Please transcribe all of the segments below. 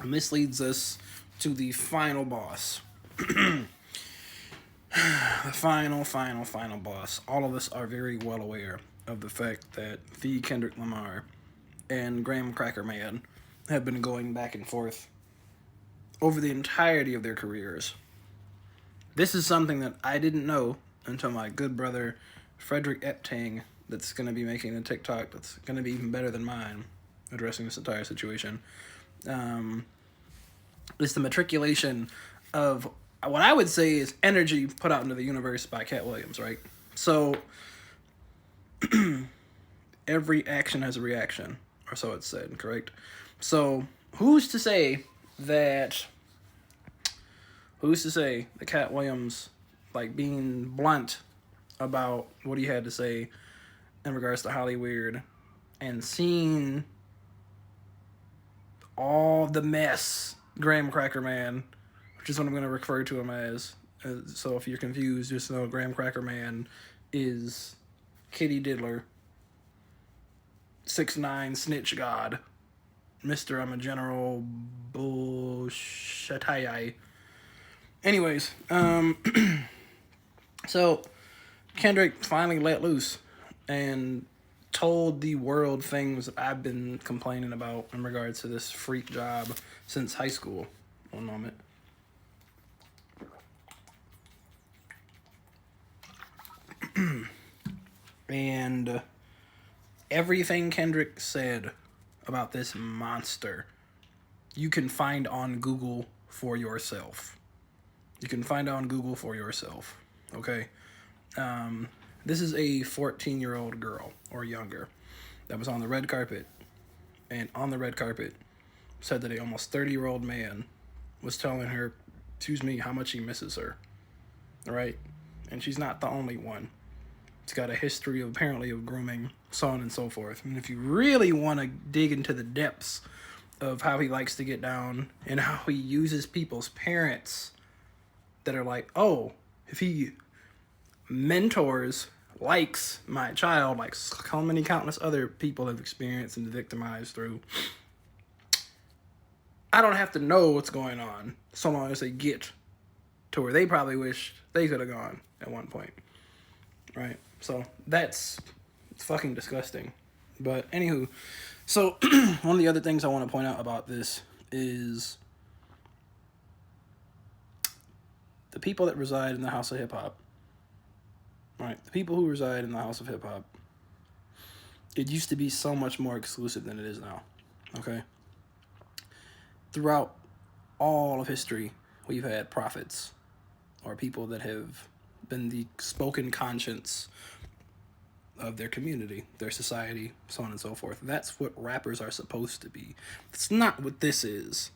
And this leads us to the final boss. The final boss. All of us are very well aware of the fact that the Kendrick Lamar and Graham Crackkka Man have been going back and forth over the entirety of their careers. This is something that I didn't know until my good brother Frederick Epting, that's going to be making a TikTok that's going to be even better than mine, addressing this entire situation. Is the matriculation of what I would say is energy put out into the universe by Cat Williams, right? So every action has a reaction, or so it's said, correct? So who's to say that Cat Williams, like, being blunt about what he had to say in regards to Hollywood and seeing all the mess Graham Crackkka Man, which is what I'm going to refer to him as. So if you're confused, just know Graham Crackkka Man is Kitty Diddler, 6'9" snitch god, Mr. I'm a general bullshit. Anyways, so Kendrick finally let loose and told the world things that I've been complaining about in regards to this freak job since high school. One moment. And everything Kendrick said about this monster, you can find on Google for yourself. Okay? This is a 14-year-old girl or younger that was on the red carpet, and on the red carpet said that a almost 30-year-old man was telling her, how much he misses her. Right? And she's not the only one. It's got a history of apparently of grooming, so on and so forth. And if you really want to dig into the depths of how he likes to get down and how he uses people's parents that are like, oh, if he mentors, likes my child, like how many countless other people have experienced and victimized through, I don't have to know what's going on so long as they get to where they probably wish they could have gone at one point. Right? So it's fucking disgusting. But anywho, so one of the other things I want to point out about this is the people that reside in the House of Hip Hop. Right? The people who reside in the House of Hip Hop. It used to be so much more exclusive than it is now. Okay? Throughout all of history, we've had prophets or people that have been the spoken conscience of their community, their society, so on and so forth. That's what rappers are supposed to be. It's not what this is.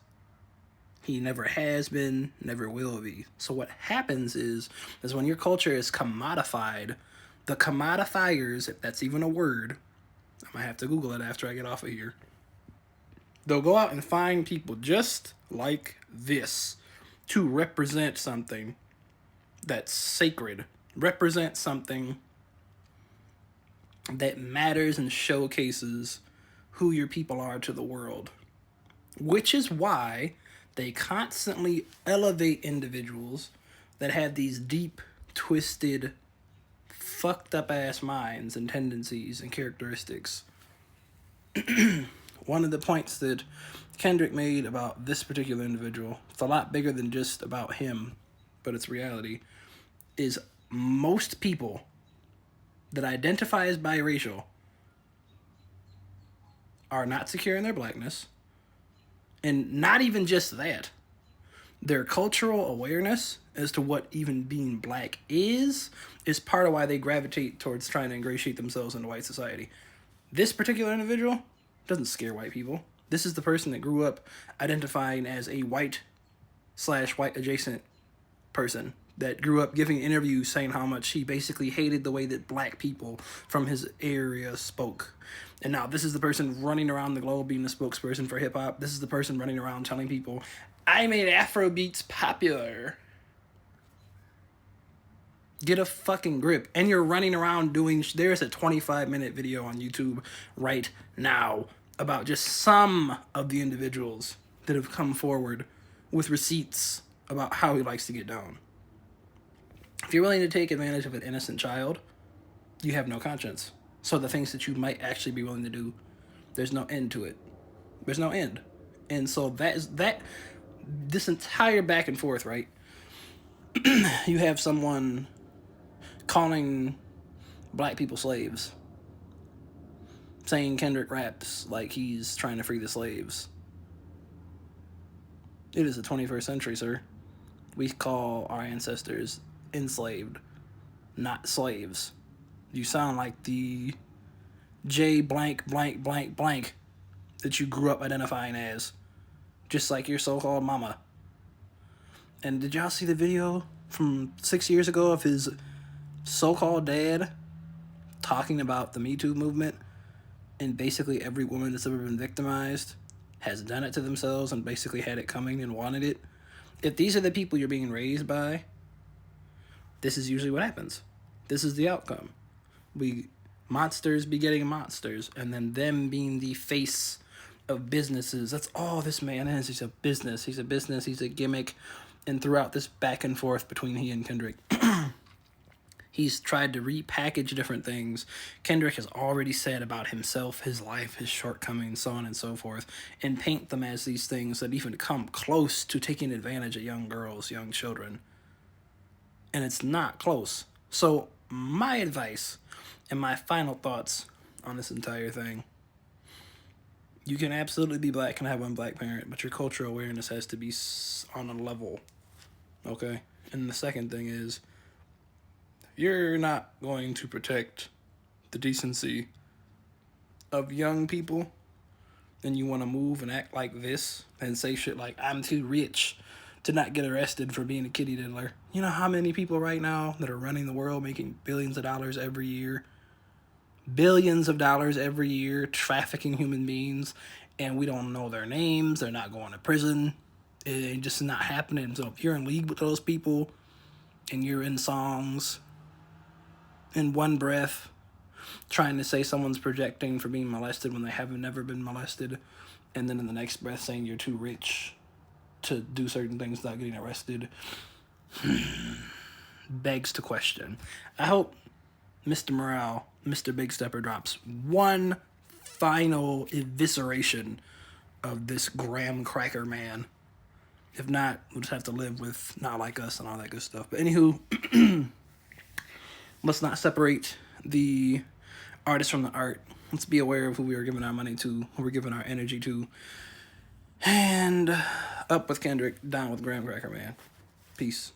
He never has been, never will be. So what happens is when your culture is commodified, the commodifiers, if that's even a word, I might have to Google it after I get off of here, they'll go out and find people just like this to represent something that's sacred, represent something that matters and showcases who your people are to the world. Which is why they constantly elevate individuals that have these deep, twisted, fucked up ass minds and tendencies and characteristics. One of the points that Kendrick made about this particular individual, it's a lot bigger than just about him, but it's reality, is most people that identify as biracial are not secure in their blackness. And not even just that. Their cultural awareness as to what even being black is part of why they gravitate towards trying to ingratiate themselves into white society. This particular individual doesn't scare white people. This is the person that grew up identifying as a white/white adjacent person that grew up giving interviews saying how much he basically hated the way that black people from his area spoke. And now this is the person running around the globe being the spokesperson for hip hop. This is the person running around telling people, I made Afro beats popular. Get a fucking grip. And you're running around doing, there's a 25-minute video on YouTube right now about just some of the individuals that have come forward with receipts about how he likes to get down. If you're willing to take advantage of an innocent child, you have no conscience. So the things that you might actually be willing to do, there's no end to it. There's no end. And so this entire back and forth, right? You have someone calling black people slaves, saying Kendrick raps like he's trying to free the slaves. It is the 21st century, sir. We call our ancestors enslaved, not slaves. You sound like the J blank blank blank blank that you grew up identifying as, just like your so-called mama. And did y'all see the video from 6 years ago of his so-called dad talking about the Me Too movement? And basically every woman that's ever been victimized has done it to themselves and basically had it coming and wanted it. If these are the people you're being raised by, this is usually what happens. This is the outcome. Monsters begetting monsters, and then them being the face of businesses. That's all this man is. He's a business. He's a gimmick. And throughout this back and forth between he and Kendrick, he's tried to repackage different things. Kendrick has already said about himself, his life, his shortcomings, so on and so forth, and paint them as these things that even come close to taking advantage of young girls, young children. And it's not close. So my advice and my final thoughts on this entire thing: you can absolutely be black and have one black parent, but your cultural awareness has to be on a level, okay? And the second thing is, you're not going to protect the decency of young people, and you want to move and act like this and say shit like, I'm too rich to not get arrested for being a kitty diddler. You know how many people right now that are running the world making billions of dollars every year, trafficking human beings, and we don't know their names, they're not going to prison, it's just not happening. So if you're in league with those people and you're in songs in one breath trying to say someone's projecting for being molested when they haven't never been molested, and then in the next breath saying you're too rich to do certain things without getting arrested, begs to question. I hope Mr. Morale, Mr. Big Stepper, drops one final evisceration of this Graham Crackkka man. If not, we'll just have to live with not like us and all that good stuff. But anywho, let's not separate the artist from the art. Let's be aware of who we are giving our money to, who we're giving our energy to. And up with Kendrick, down with Graham Crackkka, man. Peace.